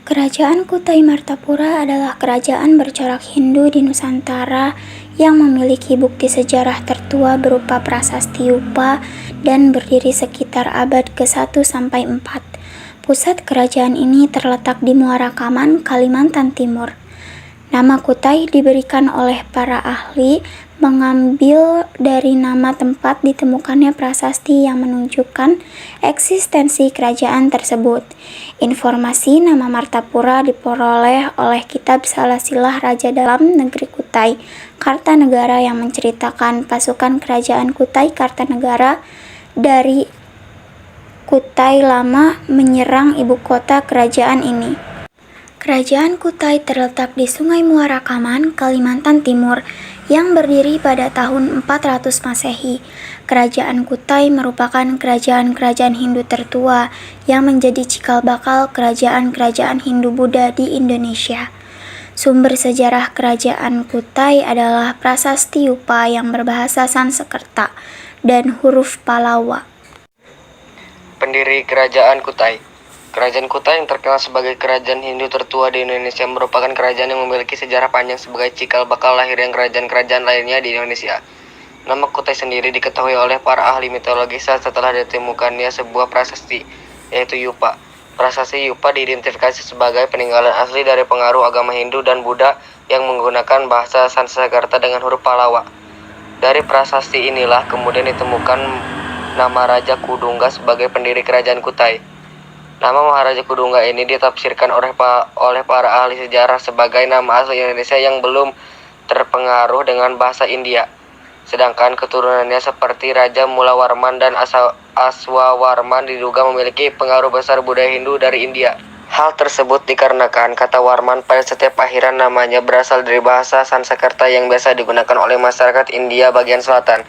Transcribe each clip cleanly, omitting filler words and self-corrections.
Kerajaan Kutai Martapura adalah kerajaan bercorak Hindu di Nusantara yang memiliki bukti sejarah tertua berupa prasasti Yupa dan berdiri sekitar abad ke-1 sampai 4. Pusat kerajaan ini terletak di Muara Kaman, Kalimantan Timur. Nama Kutai diberikan oleh para ahli mengambil dari nama tempat ditemukannya prasasti yang menunjukkan eksistensi kerajaan tersebut. Informasi nama Martapura diperoleh oleh kitab Salasilah Raja Dalam Negeri Kutai Kartanegara yang menceritakan pasukan kerajaan Kutai Kartanegara dari Kutai Lama menyerang ibu kota kerajaan ini. Kerajaan Kutai terletak di Sungai Muara Kaman, Kalimantan Timur, yang berdiri pada tahun 400 Masehi. Kerajaan Kutai merupakan kerajaan-kerajaan Hindu tertua yang menjadi cikal bakal kerajaan-kerajaan Hindu-Buddha di Indonesia. Sumber sejarah kerajaan Kutai adalah prasasti Yupa yang berbahasa Sanskerta dan huruf Palawa. Pendiri Kerajaan Kutai. Kerajaan Kutai yang terkenal sebagai kerajaan Hindu tertua di Indonesia merupakan kerajaan yang memiliki sejarah panjang sebagai cikal bakal lahirnya kerajaan-kerajaan lainnya di Indonesia. Nama Kutai sendiri diketahui oleh para ahli mitologi setelah ditemukannya sebuah prasasti, yaitu Yupa. Prasasti Yupa diidentifikasi sebagai peninggalan asli dari pengaruh agama Hindu dan Buddha yang menggunakan bahasa Sanskerta dengan huruf Palawa. Dari prasasti inilah kemudian ditemukan nama Raja Kudungga sebagai pendiri kerajaan Kutai. Nama Maharaja Kudungga ini ditafsirkan oleh para ahli sejarah sebagai nama asli Indonesia yang belum terpengaruh dengan bahasa India. Sedangkan keturunannya seperti Raja Mulawarman dan Aswawarman diduga memiliki pengaruh besar budaya Hindu dari India. Hal tersebut dikarenakan kata Warman pada setiap akhiran namanya berasal dari bahasa Sanskerta yang biasa digunakan oleh masyarakat India bagian selatan.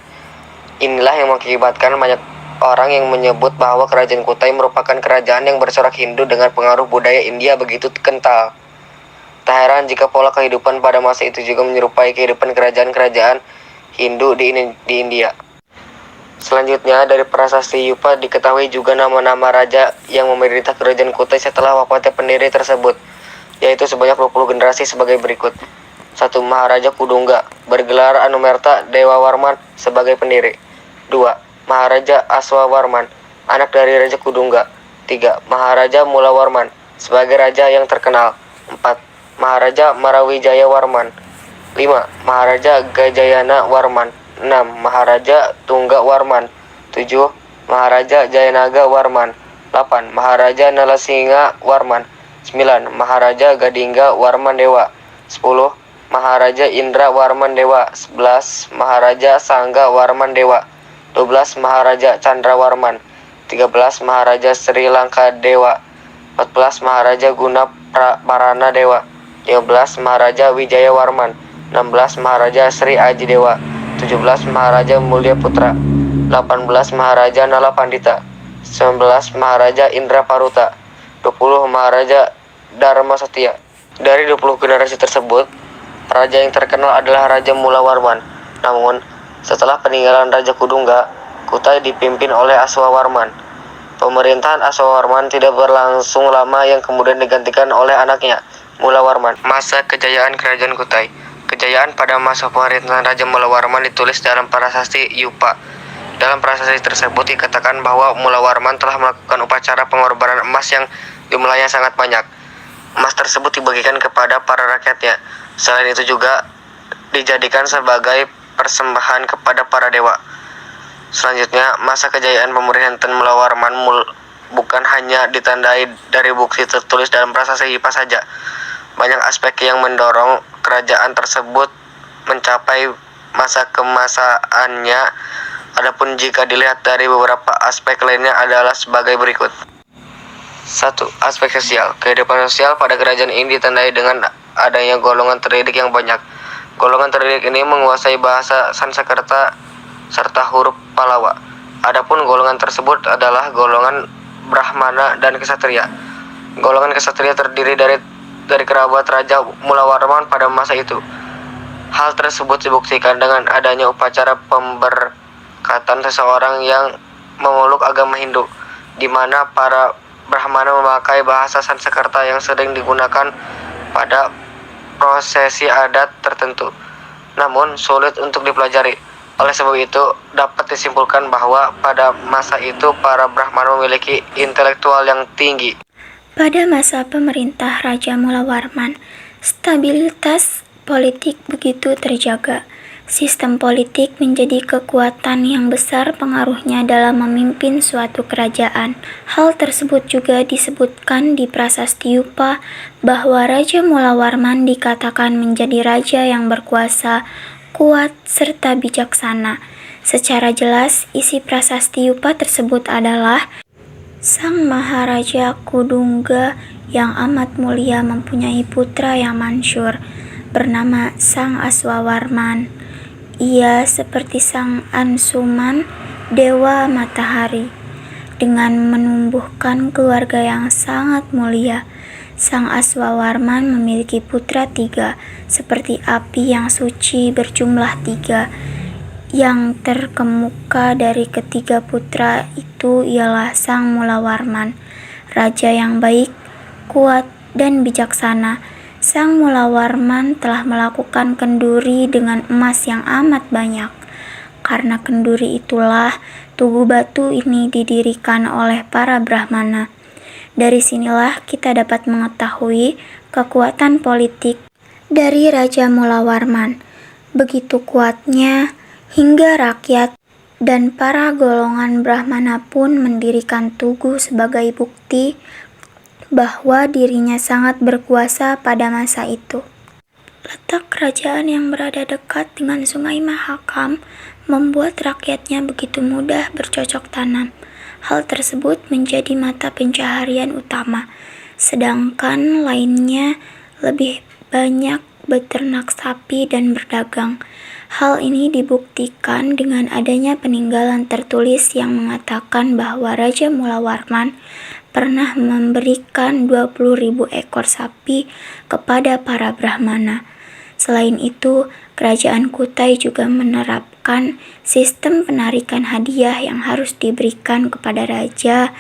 Inilah yang mengakibatkan banyak orang yang menyebut bahwa kerajaan Kutai merupakan kerajaan yang bercorak Hindu dengan pengaruh budaya India begitu kental. Tak heran jika pola kehidupan pada masa itu juga menyerupai kehidupan kerajaan-kerajaan Hindu di India. Selanjutnya, dari prasasti Yupa diketahui juga nama-nama raja yang memerintah kerajaan Kutai setelah wafatnya pendiri tersebut, yaitu sebanyak 20 generasi sebagai berikut. 1. Maharaja Kudungga, bergelar Anumerta Dewa Warman sebagai pendiri. 2. Maharaja Aswawarman, anak dari Raja Kudungga. 3. Maharaja Mulawarman, sebagai raja yang terkenal. 4. Maharaja Marawijaya Warman. 5. Maharaja Gajayana Warman. 6. Maharaja Tungga Warman. 7. Maharaja Jayanaga Warman. 8. Maharaja Nalasinga Warman. 9. Maharaja Gadingga Warman Dewa. 10. Maharaja Indra Warman Dewa. 11. Maharaja Sangga Warman Dewa. 12. Maharaja Candrawarman. 13. Maharaja Sri Lanka Dewa. 14. Maharaja Guna Parana Dewa. 15. Maharaja Wijaya Warman. 16. Maharaja Sri Aji Dewa. 17. Maharaja Mulya Putra. 18. Maharaja Nala Pandita. 19. Maharaja Indra Paruta. 20. Maharaja Dharma Satya. Dari 20 generasi tersebut, raja yang terkenal adalah Raja Mulawarman. Namun, setelah peninggalan Raja Kudungga, Kutai dipimpin oleh Aswawarman. Pemerintahan Aswawarman tidak berlangsung lama yang kemudian digantikan oleh anaknya, Mulawarman. Masa kejayaan Kerajaan Kutai. Kejayaan pada masa pemerintahan Raja Mulawarman ditulis dalam prasasti Yupa. Dalam prasasti tersebut dikatakan bahwa Mulawarman telah melakukan upacara pengorbanan emas yang jumlahnya sangat banyak. Emas tersebut dibagikan kepada para rakyatnya. Selain itu juga dijadikan sebagai persembahan kepada para dewa. Selanjutnya, masa kejayaan pemerintahan Mulawarman bukan hanya ditandai dari bukti tertulis dalam prasasti Yupa saja. Banyak aspek yang mendorong kerajaan tersebut mencapai masa kemasaannya. Adapun jika dilihat dari beberapa aspek lainnya adalah sebagai berikut. 1. Aspek sosial. Kehidupan sosial pada kerajaan ini ditandai dengan adanya golongan terdidik yang banyak. Golongan terdidik ini menguasai bahasa Sanskerta serta huruf Palawa. Adapun golongan tersebut adalah golongan Brahmana dan Ksatria. Golongan Ksatria terdiri dari kerabat Raja Mulawarman pada masa itu. Hal tersebut dibuktikan dengan adanya upacara pemberkatan seseorang yang memeluk agama Hindu, di mana para Brahmana memakai bahasa Sanskerta yang sering digunakan pada prosesi adat tertentu, namun sulit untuk dipelajari. Oleh sebab itu, dapat disimpulkan bahwa pada masa itu para Brahmana memiliki intelektual yang tinggi. Pada masa pemerintah Raja Mulawarman, stabilitas politik begitu terjaga. Sistem politik menjadi kekuatan yang besar pengaruhnya dalam memimpin suatu kerajaan. Hal tersebut juga disebutkan di Prasasti Yupa bahwa Raja Mulawarman dikatakan menjadi raja yang berkuasa, kuat, serta bijaksana. Secara jelas, isi Prasasti Yupa tersebut adalah Sang Maharaja Kudungga yang amat mulia mempunyai putra yang mansyur, bernama Sang Aswawarman. Ia seperti Sang Ansuman, Dewa Matahari. Dengan menumbuhkan keluarga yang sangat mulia, Sang Aswawarman memiliki putra 3, seperti api yang suci berjumlah 3. Yang terkemuka dari ketiga putra itu ialah Sang Mulawarman, raja yang baik, kuat, dan bijaksana. Sang Mulawarman telah melakukan kenduri dengan emas yang amat banyak. Karena kenduri itulah Tugu Batu ini didirikan oleh para Brahmana. Dari sinilah kita dapat mengetahui kekuatan politik dari Raja Mulawarman. Begitu kuatnya hingga rakyat dan para golongan Brahmana pun mendirikan tugu sebagai bukti bahwa dirinya sangat berkuasa pada masa itu. Letak kerajaan yang berada dekat dengan Sungai Mahakam membuat rakyatnya begitu mudah bercocok tanam. Hal tersebut menjadi mata pencaharian utama, sedangkan lainnya lebih banyak beternak sapi dan berdagang. Hal ini dibuktikan dengan adanya peninggalan tertulis yang mengatakan bahwa Raja Mulawarman pernah memberikan 20.000 ekor sapi kepada para Brahmana. Selain itu, kerajaan Kutai juga menerapkan sistem penarikan hadiah yang harus diberikan kepada raja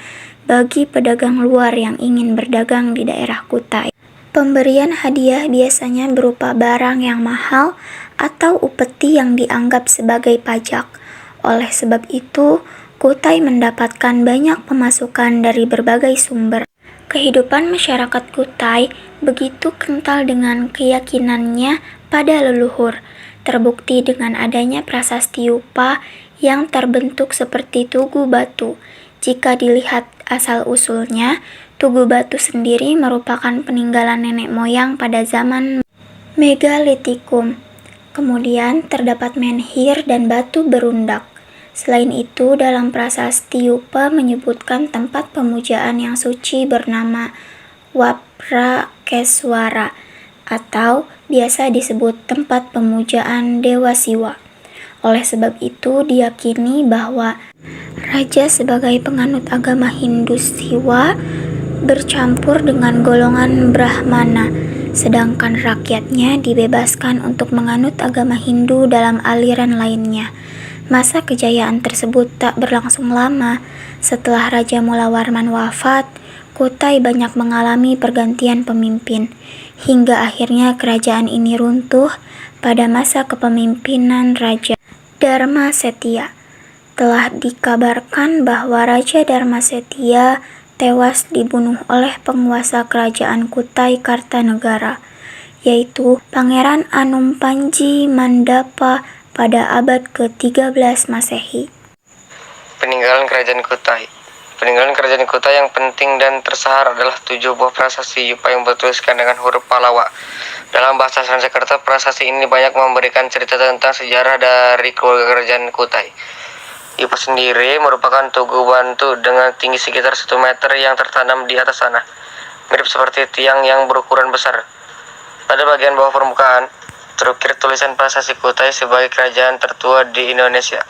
bagi pedagang luar yang ingin berdagang di daerah Kutai. Pemberian hadiah biasanya berupa barang yang mahal atau upeti yang dianggap sebagai pajak. Oleh sebab itu, Kutai mendapatkan banyak pemasukan dari berbagai sumber. Kehidupan masyarakat Kutai begitu kental dengan keyakinannya pada leluhur, terbukti dengan adanya prasasti Yupa yang terbentuk seperti Tugu Batu. Jika dilihat asal-usulnya, Tugu Batu sendiri merupakan peninggalan nenek moyang pada zaman Megalitikum. Kemudian terdapat menhir dan batu berundak. Selain itu, dalam prasasti Yupa menyebutkan tempat pemujaan yang suci bernama Waprakeswara atau biasa disebut tempat pemujaan Dewa Siwa. Oleh sebab itu, diyakini bahwa raja sebagai penganut agama Hindu Siwa bercampur dengan golongan Brahmana, sedangkan rakyatnya dibebaskan untuk menganut agama Hindu dalam aliran lainnya. Masa kejayaan tersebut tak berlangsung lama. Setelah Raja Mulawarman wafat, Kutai banyak mengalami pergantian pemimpin, hingga akhirnya kerajaan ini runtuh pada masa kepemimpinan Raja Dharmasetia. Telah dikabarkan bahwa Raja Dharmasetia tewas dibunuh oleh penguasa kerajaan Kutai Kartanegara, yaitu Pangeran Anumpanji Mandapa pada abad ke-13 Masehi. Peninggalan Kerajaan Kutai. Peninggalan Kerajaan Kutai yang penting dan tersahar adalah 7 buah prasasti Yupa yang bertuliskan dengan huruf Pallawa. Dalam bahasa Sanskerta, prasasti ini banyak memberikan cerita tentang sejarah dari keluarga Kerajaan Kutai. Yupa sendiri merupakan tugu batu dengan tinggi sekitar 1 meter yang tertanam di atas tanah, mirip seperti tiang yang berukuran besar. Pada bagian bawah permukaan, terukir tulisan prasasti Kutai sebagai kerajaan tertua di Indonesia.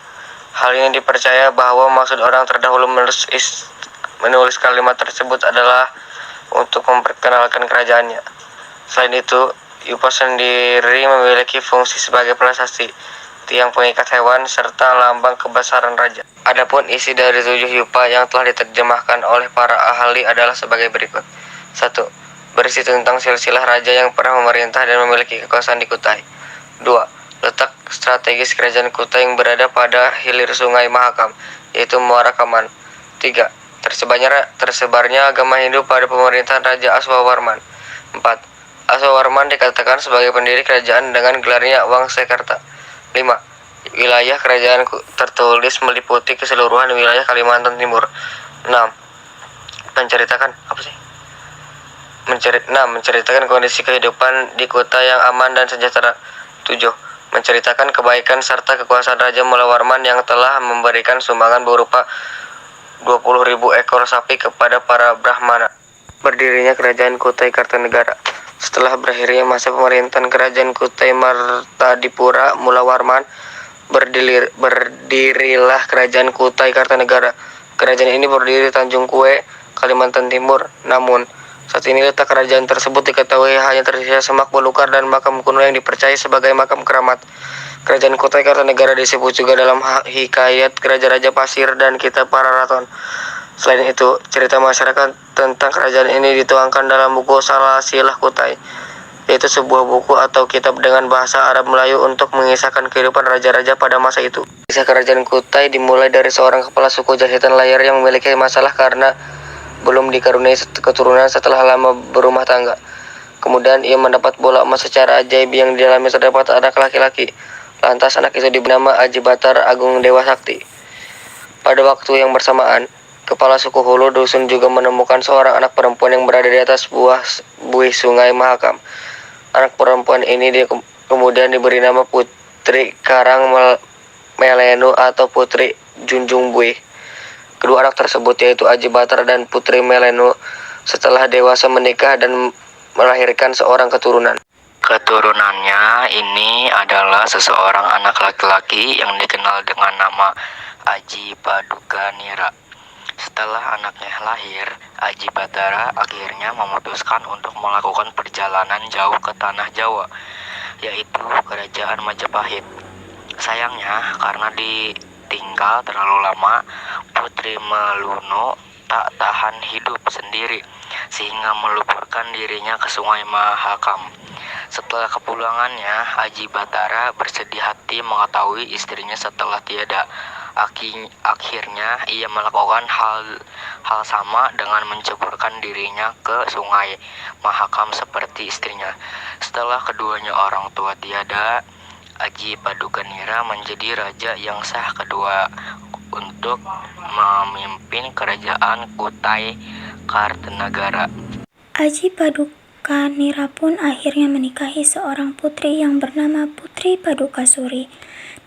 Hal ini dipercaya bahwa maksud orang terdahulu menulis kalimat tersebut adalah untuk memperkenalkan kerajaannya. Selain itu, Yupa sendiri memiliki fungsi sebagai prasasti. tiang pengikat hewan, serta lambang kebesaran raja. Adapun isi dari 7 yupa yang telah diterjemahkan oleh para ahli adalah sebagai berikut. 1. Berisi tentang silsilah raja yang pernah memerintah dan memiliki kekuasaan di Kutai. 2. Letak strategis kerajaan Kutai yang berada pada hilir sungai Mahakam, yaitu Muara Kaman. 3. Tersebarnya agama Hindu pada pemerintahan Raja Aswawarman. 4. Aswawarman dikatakan sebagai pendiri kerajaan dengan gelarnya Wangsekerta. 5. Wilayah kerajaan tertulis meliputi keseluruhan wilayah Kalimantan Timur. 6. Menceritakan kondisi kehidupan di kota yang aman dan sejahtera. 7. Menceritakan kebaikan serta kekuasaan Raja Mulawarman yang telah memberikan sumbangan berupa 20.000 ekor sapi kepada para Brahmana. Berdirinya kerajaan Kutai Kartanegara. Setelah berakhirnya masa pemerintahan kerajaan Kutai Martadipura Mulawarman, berdirilah kerajaan Kutai Kartanegara. Kerajaan ini berdiri di Tanjung Kue, Kalimantan Timur. Namun, saat ini letak kerajaan tersebut diketahui hanya tersisa semak belukar dan makam kuno yang dipercaya sebagai makam keramat. Kerajaan Kutai Kartanegara disebut juga dalam hikayat Raja-Raja Pasir dan Kitab Pararaton. Selain itu, cerita masyarakat tentang kerajaan ini dituangkan dalam buku Salasilah Kutai, yaitu sebuah buku atau kitab dengan bahasa Arab Melayu untuk mengisahkan kehidupan raja-raja pada masa itu. Kisah kerajaan Kutai dimulai dari seorang kepala suku Jahitan Layar yang memiliki masalah karena belum dikaruniai keturunan setelah lama berumah tangga. Kemudian ia mendapat bola emas secara ajaib yang di dalamnya terdapat anak laki-laki. Lantas anak itu diberi nama Aji Batar Agung Dewa Sakti. Pada waktu yang bersamaan, kepala suku Hulu Dusun juga menemukan seorang anak perempuan yang berada di atas buih sungai Mahakam. Anak perempuan ini kemudian diberi nama Putri Karang Melenu atau Putri Junjung Buih. Kedua anak tersebut yaitu Aji Batar dan Putri Melenu setelah dewasa menikah dan melahirkan seorang keturunan. Keturunannya ini adalah seseorang anak laki-laki yang dikenal dengan nama Aji Paduka Nira. Setelah anaknya lahir, Aji Batara akhirnya memutuskan untuk melakukan perjalanan jauh ke tanah Jawa, yaitu Kerajaan Majapahit. Sayangnya, karena ditinggal terlalu lama, Putri Meluno tak tahan hidup sendiri, sehingga meluburkan dirinya ke sungai Mahakam. Setelah kepulangannya, Aji Batara bersedih hati mengetahui istrinya setelah tiada. Akhirnya ia melakukan hal sama dengan menceburkan dirinya ke sungai Mahakam seperti istrinya. Setelah keduanya orang tua tiada, Aji Padukanira menjadi raja yang sah kedua untuk memimpin kerajaan Kutai Kartanegara. Aji Padukanira pun akhirnya menikahi seorang putri yang bernama Putri Padukasuri.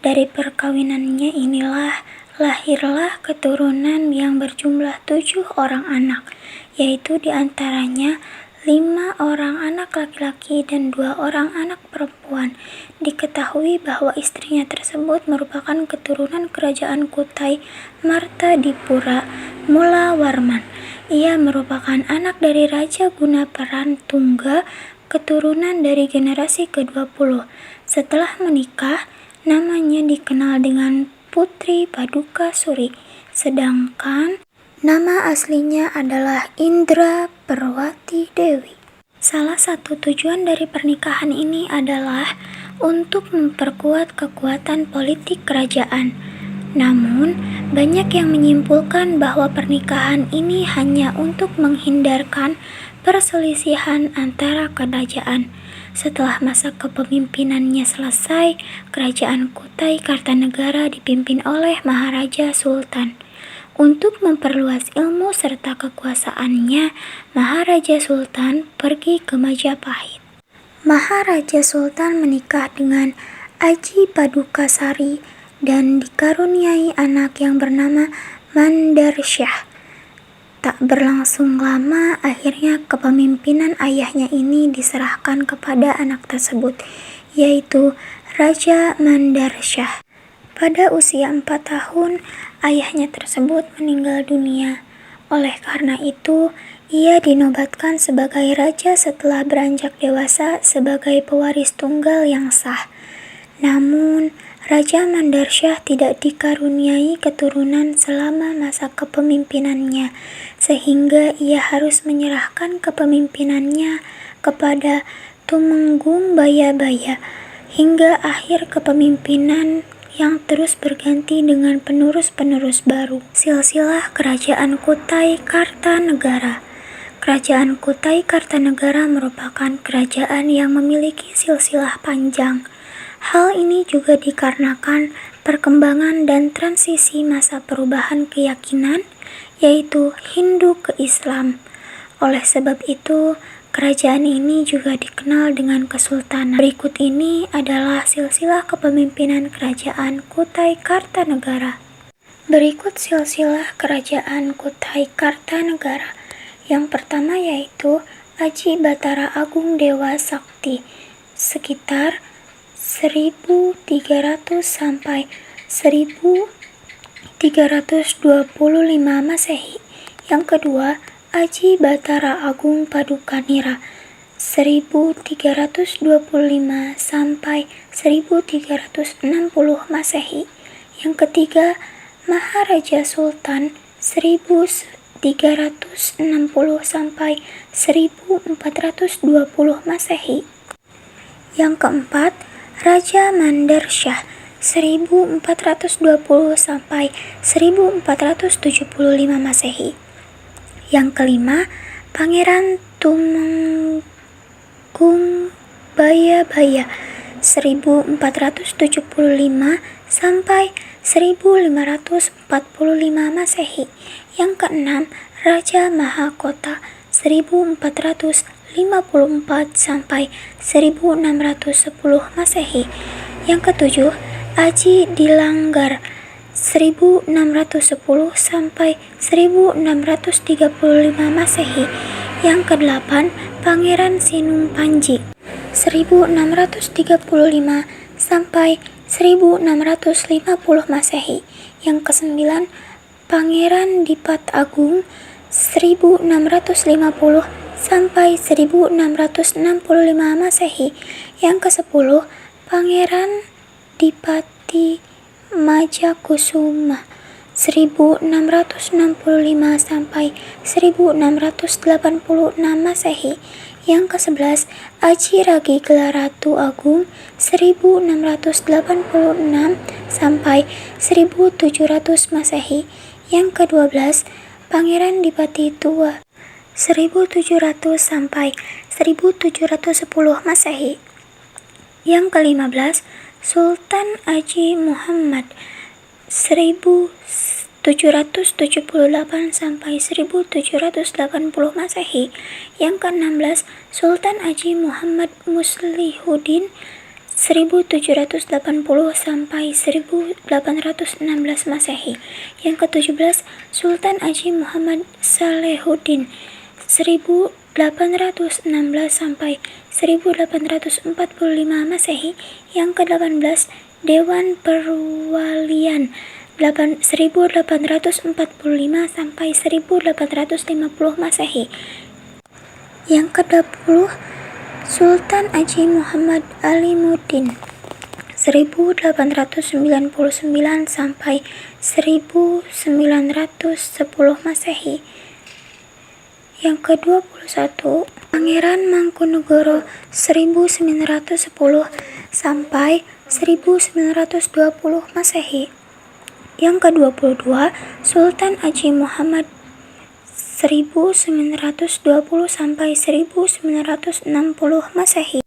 Dari perkawinannya inilah lahirlah keturunan yang berjumlah 7 orang anak, yaitu diantaranya 5 orang anak laki-laki dan 2 orang anak perempuan. Diketahui bahwa istrinya tersebut merupakan keturunan kerajaan Kutai Martadipura Mulawarman. Ia merupakan anak dari Raja Gunaparan Tungga, keturunan dari generasi ke-20. Setelah menikah, namanya dikenal dengan Putri Paduka Suri, sedangkan nama aslinya adalah Indra Perwati Dewi. Salah satu tujuan dari pernikahan ini adalah untuk memperkuat kekuatan politik kerajaan. Namun, banyak yang menyimpulkan bahwa pernikahan ini hanya untuk menghindarkan perselisihan antara kerajaan. Setelah masa kepemimpinannya selesai, kerajaan Kutai Kartanegara dipimpin oleh Maharaja Sultan. Untuk memperluas ilmu serta kekuasaannya, Maharaja Sultan pergi ke Majapahit. Maharaja Sultan menikah dengan Aji Padukasari dan dikaruniai anak yang bernama Mandarsyah. Tak berlangsung lama, akhirnya kepemimpinan ayahnya ini diserahkan kepada anak tersebut, yaitu Raja Mandarsyah. Pada usia 4 tahun, ayahnya tersebut meninggal dunia. Oleh karena itu, ia dinobatkan sebagai raja setelah beranjak dewasa sebagai pewaris tunggal yang sah. Namun, Raja Mandarsyah tidak dikaruniai keturunan selama masa kepemimpinannya, sehingga ia harus menyerahkan kepemimpinannya kepada Tumenggung Bayabaya hingga akhir kepemimpinan yang terus berganti dengan penerus-penerus baru. Silsilah Kerajaan Kutai Kartanegara. Kerajaan Kutai Kartanegara merupakan kerajaan yang memiliki silsilah panjang. Hal ini juga dikarenakan perkembangan dan transisi masa perubahan keyakinan, yaitu Hindu ke Islam. Oleh sebab itu, kerajaan ini juga dikenal dengan kesultanan. Berikut ini adalah silsilah kepemimpinan kerajaan Kutai Kartanegara. Berikut silsilah kerajaan Kutai Kartanegara. Yang pertama yaitu Aji Batara Agung Dewa Sakti, sekitar 1300 sampai 1325 Masehi. Yang kedua, Aji Batara Agung Padukanira 1325 sampai 1360 Masehi. Yang ketiga, Maharaja Sultan 1360 sampai 1420 Masehi. Yang keempat, Raja Mandarsyah 1420 sampai 1475 Masehi. Yang kelima, Pangeran Tumenggung Bayabaya 1475 sampai 1545 Masehi. Yang keenam, Raja Mahakota 1454 sampai 1610 Masehi. Yang ketujuh, Aji Dilanggar 1610 sampai 1635 Masehi. Yang kedelapan, Pangeran Sinung Panji 1635 sampai 1650 Masehi. Yang kesembilan, Pangeran Dipat Agung 1650 sampai 1665 Masehi. Yang kesepuluh, Pangeran Dipati Majakusuma 1665 sampai 1686 Masehi. Yang kesebelas, Aji Ragi Gelaratu Agung 1686 sampai 1700 Masehi. Yang kedua-belas, Pangeran Dipati Tua 1700 sampai 1710 Masehi. Yang ke-15, Sultan Aji Muhammad 1778 sampai 1780 Masehi. Yang ke-16, Sultan Aji Muhammad Muslihuddin 1780 sampai 1816 Masehi. Yang ke-17, Sultan Aji Muhammad Salehuddin 1816 sampai 1845 Masehi. Yang ke-18, Dewan Perwalian 1845 sampai 1850 Masehi. Yang ke-20, Sultan Aji Muhammad Alimuddin 1899 sampai 1910 Masehi. Yang ke-21, Pangeran Mangkunegoro 1910 sampai 1920 Masehi. Yang ke-22, Sultan Aji Muhammad 1920 sampai 1960 Masehi.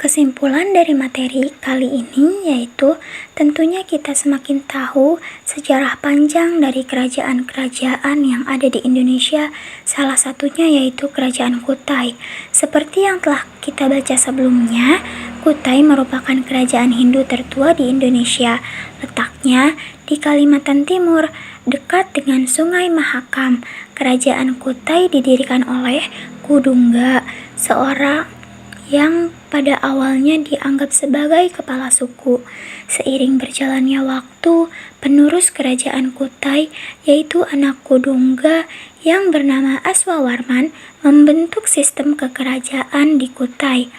Kesimpulan dari materi kali ini yaitu tentunya kita semakin tahu sejarah panjang dari kerajaan-kerajaan yang ada di Indonesia, salah satunya yaitu Kerajaan Kutai. Seperti yang telah kita baca sebelumnya, Kutai merupakan kerajaan Hindu tertua di Indonesia. Letaknya di Kalimantan Timur, dekat dengan Sungai Mahakam. Kerajaan Kutai didirikan oleh Kudungga, seorang yang pada awalnya dianggap sebagai kepala suku. Seiring berjalannya waktu, penerus kerajaan Kutai, yaitu anak Kudungga yang bernama Aswawarman, membentuk sistem kekerajaan di Kutai.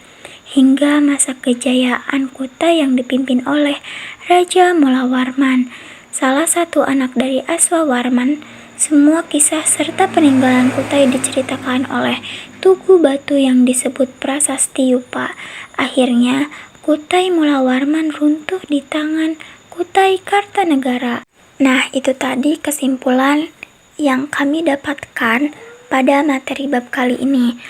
hingga masa kejayaan Kutai yang dipimpin oleh Raja Mulawarman, salah satu anak dari Aswawarman. Semua kisah serta peninggalan Kutai diceritakan oleh tugu batu yang disebut prasasti Yupa. Akhirnya, Kutai Mulawarman runtuh di tangan Kutai Kartanegara. Nah, itu tadi kesimpulan yang kami dapatkan pada materi bab kali ini.